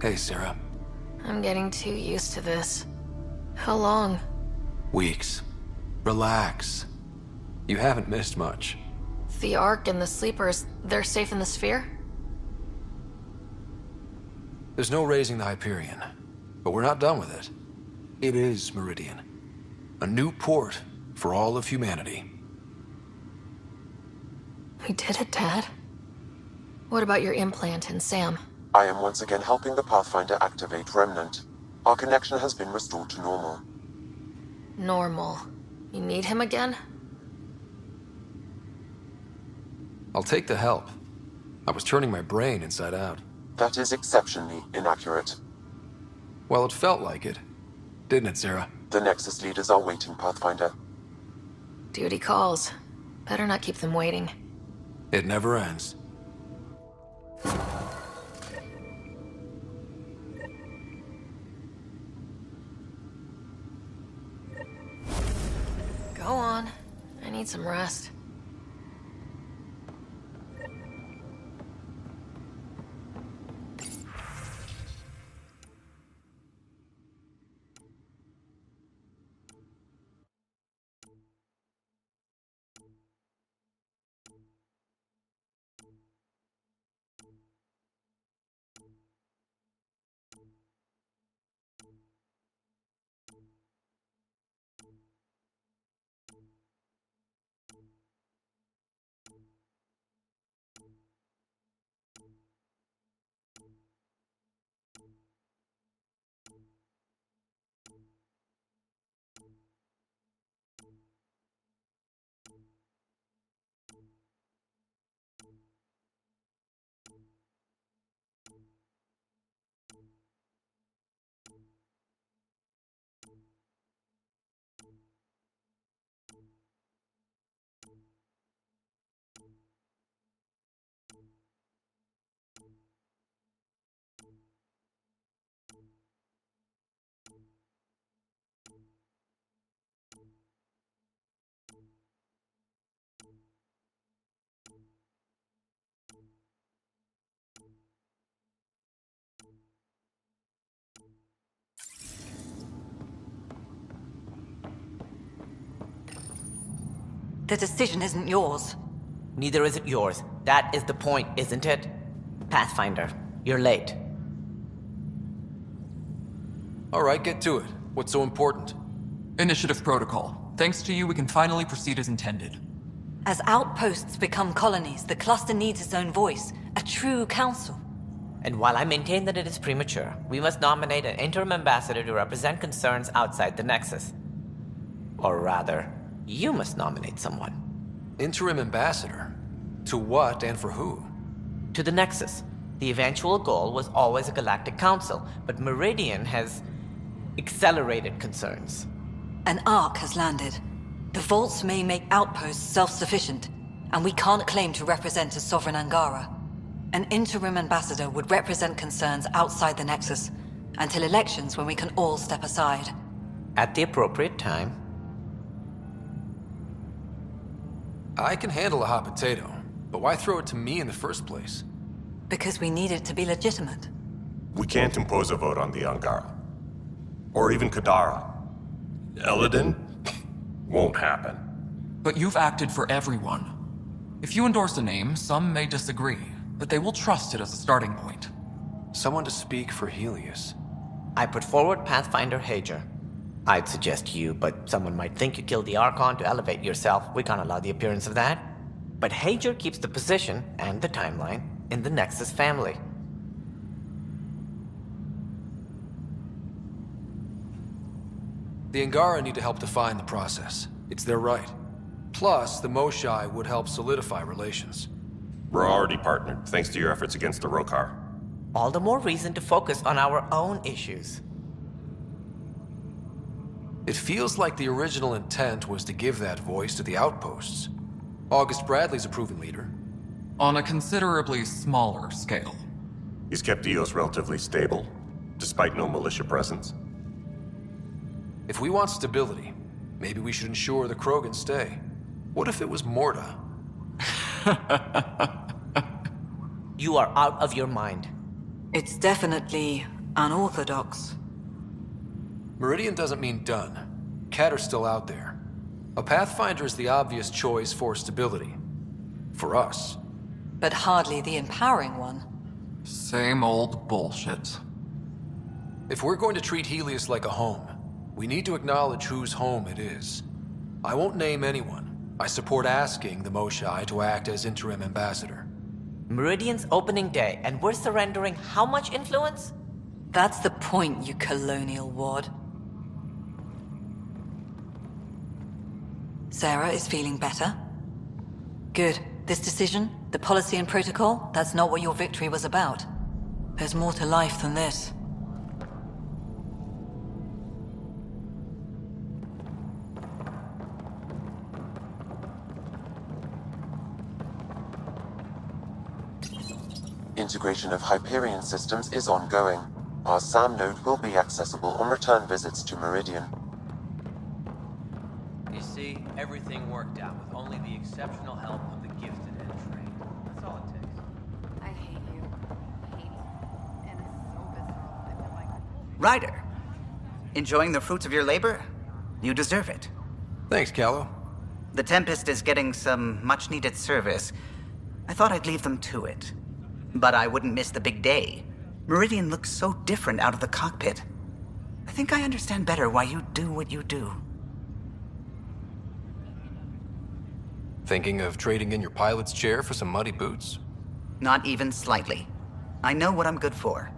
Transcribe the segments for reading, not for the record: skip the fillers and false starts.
Hey, Sarah. I'm getting too used to this. How long? Weeks. Relax. You haven't missed much. The Ark and the Sleepers, they're safe in the sphere? There's no raising the Hyperion, but we're not done with it. It is Meridian. A new port for all of humanity. We did it, Dad. What about your implant and Sam? I am once again helping the Pathfinder activate Remnant. Our connection has been restored to normal. Normal. You need him again? I'll take the help. I was turning my brain inside out. That is exceptionally inaccurate. Well, it felt like it. Didn't it, Sarah? The Nexus leaders are waiting, Pathfinder. Duty calls. Better not keep them waiting. It never ends. Go on. I need some rest. The decision isn't yours. Neither is it yours. That is the point, isn't it? Pathfinder, you're late. All right, get to it. What's so important? Initiative protocol. Thanks to you, we can finally proceed as intended. As outposts become colonies, the cluster needs its own voice, a true council. And while I maintain that it is premature, we must nominate an interim ambassador to represent concerns outside the Nexus. Or rather, you must nominate someone. Interim ambassador? To what and for who? To the Nexus. The eventual goal was always a galactic council, but Meridian has accelerated concerns. An Ark has landed. The vaults may make outposts self-sufficient, and we can't claim to represent a sovereign Angara. An interim ambassador would represent concerns outside the Nexus, until elections when we can all step aside. At the appropriate time. I can handle a hot potato, but why throw it to me in the first place? Because we need it to be legitimate. We can't impose a vote on the Angara. Or even Kadara. Eladin? Won't happen. But you've acted for everyone. If you endorse a name, some may disagree, but they will trust it as a starting point. Someone to speak for Helios. I put forward Pathfinder Hager. I'd suggest you, but someone might think you killed the Archon to elevate yourself. We can't allow the appearance of that. But Hager keeps the position and the timeline in the Nexus family. The Angara need to help define the process. It's their right. Plus, the Moshai would help solidify relations. We're already partnered, thanks to your efforts against the Rokar. All the more reason to focus on our own issues. It feels like the original intent was to give that voice to the outposts. August Bradley's a proven leader. On a considerably smaller scale. He's kept EOS relatively stable, despite no militia presence. If we want stability, maybe we should ensure the Krogan stay. What if it was Morda? You are out of your mind. It's definitely Unorthodox. Meridian doesn't mean done. Cat are still out there. A Pathfinder is the obvious choice for stability. For us. But hardly the empowering one. Same old bullshit. If we're going to treat Helios like a home, we need to acknowledge whose home it is. I won't name anyone. I support asking the Moshai to act as interim ambassador. Meridian's opening day, and we're surrendering how much influence? That's the point, you colonial wad. Sarah is feeling better? Good. This decision, the policy and protocol, that's not what your victory was about. There's more to life than this. Integration of Hyperion systems is ongoing. Our SAM node will be accessible on return visits to Meridian. You see, everything worked out with only the exceptional help of the gifted and trained. That's all it takes. I hate you. I hate you. And it's so visceral. I feel like... Ryder, enjoying the fruits of your labor? You deserve it. Thanks, Callow. The Tempest is getting some much-needed service. I thought I'd leave them to it. But I wouldn't miss the big day. Meridian looks so different out of the cockpit. I think I understand better why you do what you do. Thinking of trading in your pilot's chair for some muddy boots? Not even slightly. I know what I'm good for.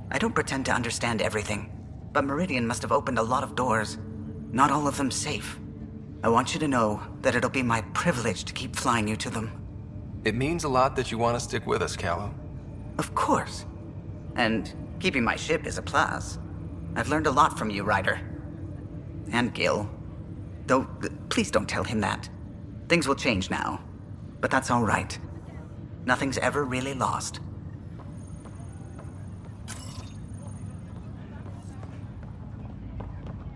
I don't pretend to understand everything, but Meridian must have opened a lot of doors. Not all of them safe. I want you to know that it'll be my privilege to keep flying you to them. It means a lot that you want to stick with us, Callow. Of course. And keeping my ship is a plus. I've learned a lot from you, Ryder. And Gil. Though, please don't tell him that. Things will change now. But that's all right. Nothing's ever really lost.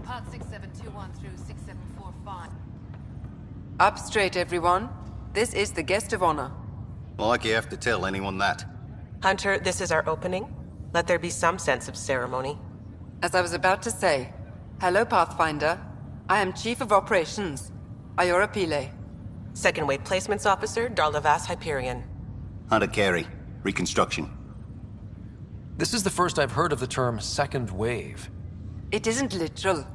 Part 6721 through 6745. Up straight, everyone. This is the guest of honor. Like you have to tell anyone that. Hunter, this is our opening. Let there be some sense of ceremony. As I was about to say, hello, Pathfinder. I am Chief of Operations, Iora Pile. Second Wave Placements Officer, Darlavas Hyperion. Hunter Carey, Reconstruction. This is the first I've heard of the term second wave. It isn't literal.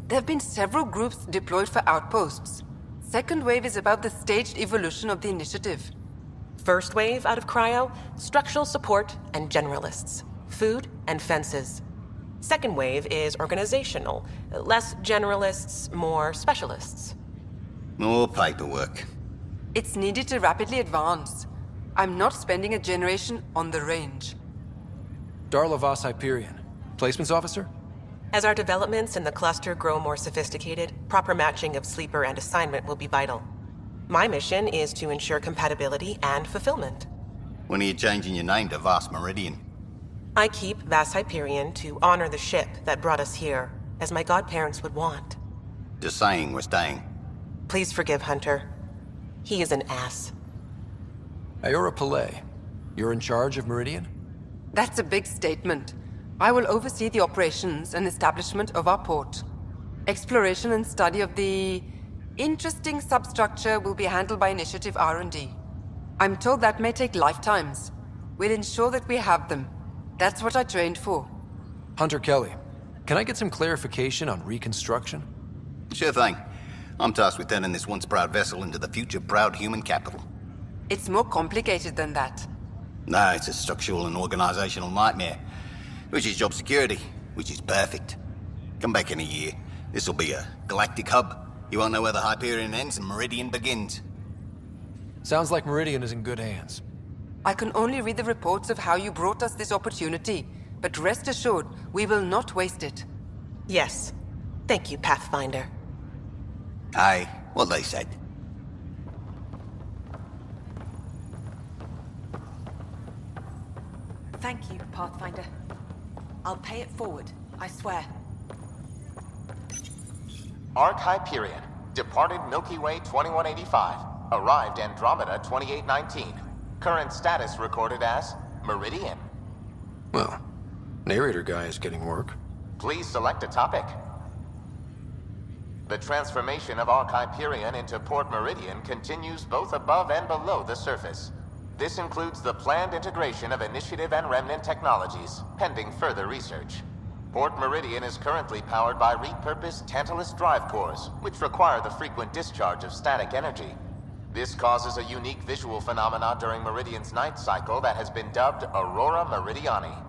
There have been several groups deployed for outposts. Second wave is about the staged evolution of the initiative. First wave out of cryo, structural support and generalists. Food and fences. Second wave is organizational. Less generalists, more specialists. More paperwork. It's needed to rapidly advance. I'm not spending a generation on the range. Darlavas Hyperion. Placements officer? As our developments in the cluster grow more sophisticated, proper matching of sleeper and assignment will be vital. My mission is to ensure compatibility and fulfillment. When are you changing your name to Vast Meridian? I keep Vas Hyperion to honor the ship that brought us here, as my godparents would want. Just saying we're staying. Please forgive Hunter. He is an ass. Iora Pile, you're in charge of Meridian? That's a big statement. I will oversee the operations and establishment of our port. Exploration and study of the interesting substructure will be handled by Initiative R&D. I'm told that may take lifetimes. We'll ensure that we have them. That's what I trained for. Hunter Kelly, can I get some clarification on reconstruction? Sure thing. I'm tasked with turning this once proud vessel into the future proud human capital. It's more complicated than that. No, it's a structural and organizational nightmare. Which is job security, which is perfect. Come back in a year. This'll be a galactic hub. You won't know where the Hyperion ends and Meridian begins. Sounds like Meridian is in good hands. I can only read the reports of how you brought us this opportunity, but rest assured, we will not waste it. Yes. Thank you, Pathfinder. Aye, what they said. Thank you, Pathfinder. I'll pay it forward, I swear. Arc Hyperion, departed Milky Way 2185, arrived Andromeda 2819. Current status recorded as Meridian. Well, Narrator guy is getting work. Please select a topic. The transformation of Ark Hyperion into Port Meridian continues both above and below the surface. This includes the planned integration of Initiative and Remnant technologies, pending further research. Port Meridian is currently powered by repurposed Tantalus drive cores, which require the frequent discharge of static energy. This causes a unique visual phenomena during Meridian's night cycle that has been dubbed Aurora Meridiani.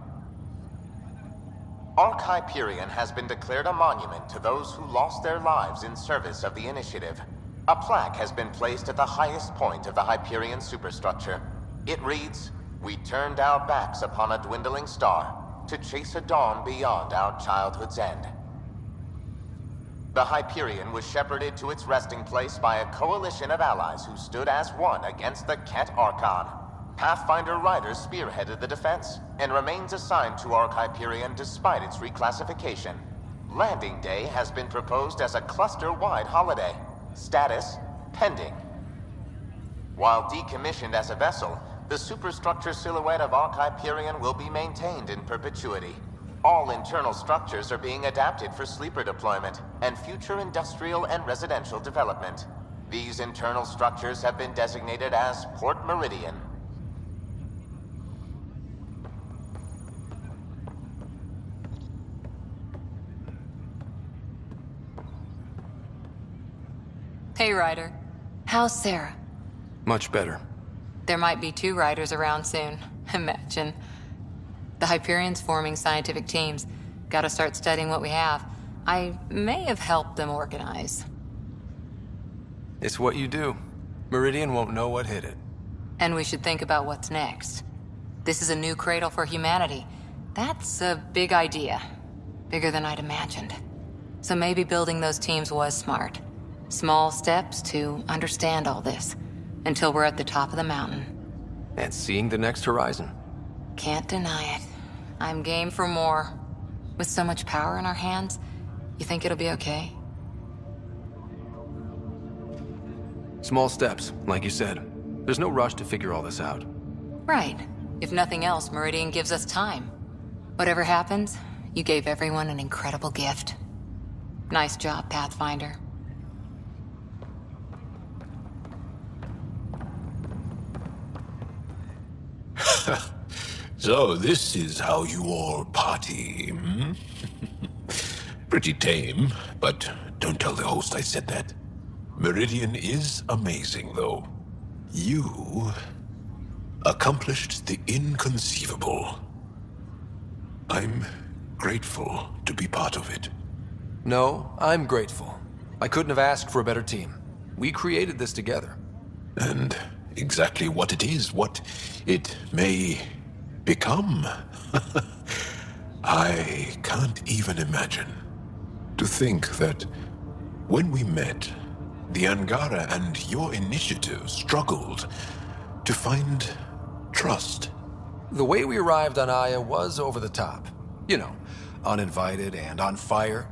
Ark Hyperion has been declared a monument to those who lost their lives in service of the Initiative. A plaque has been placed at the highest point of the Hyperion superstructure. It reads, "We turned our backs upon a dwindling star to chase a dawn beyond our childhood's end." The Hyperion was shepherded to its resting place by a coalition of allies who stood as one against the Ket Archon. Pathfinder Riders spearheaded the defense, and remains assigned to Ark Hyperion despite its reclassification. Landing Day has been proposed as a cluster-wide holiday. Status, pending. While decommissioned as a vessel, the superstructure silhouette of Ark Hyperion will be maintained in perpetuity. All internal structures are being adapted for sleeper deployment and future industrial and residential development. These internal structures have been designated as Port Meridian. Hey, Ryder. How's Sarah? Much better. There might be 2 Riders around soon. Imagine. The Hyperion's forming scientific teams. Gotta start studying what we have. I may have helped them organize. It's what you do. Meridian won't know what hit it. And we should think about what's next. This is a new cradle for humanity. That's a big idea. Bigger than I'd imagined. So maybe building those teams was smart. Small steps to understand all this, until we're at the top of the mountain. And seeing the next horizon. Can't deny it. I'm game for more. With so much power in our hands, you think it'll be okay? Small steps, like you said. There's no rush to figure all this out. Right. If nothing else, Meridian gives us time. Whatever happens, you gave everyone an incredible gift. Nice job, Pathfinder. So this is how you all party, hmm? Pretty tame, but don't tell the host I said that. Meridian is amazing, though. You accomplished the inconceivable. I'm grateful to be part of it. No, I'm grateful. I couldn't have asked for a better team. We created this together. And exactly what it is, what it may become. I can't even imagine. To think that when we met, the Angara and your initiative struggled to find trust. The way we arrived on Aya was over the top. You know, uninvited and on fire.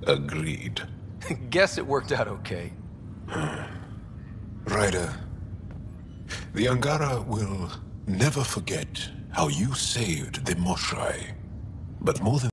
Agreed. Guess it worked out okay. Ryder, the Angara will never forget how you saved the Moshai. But more than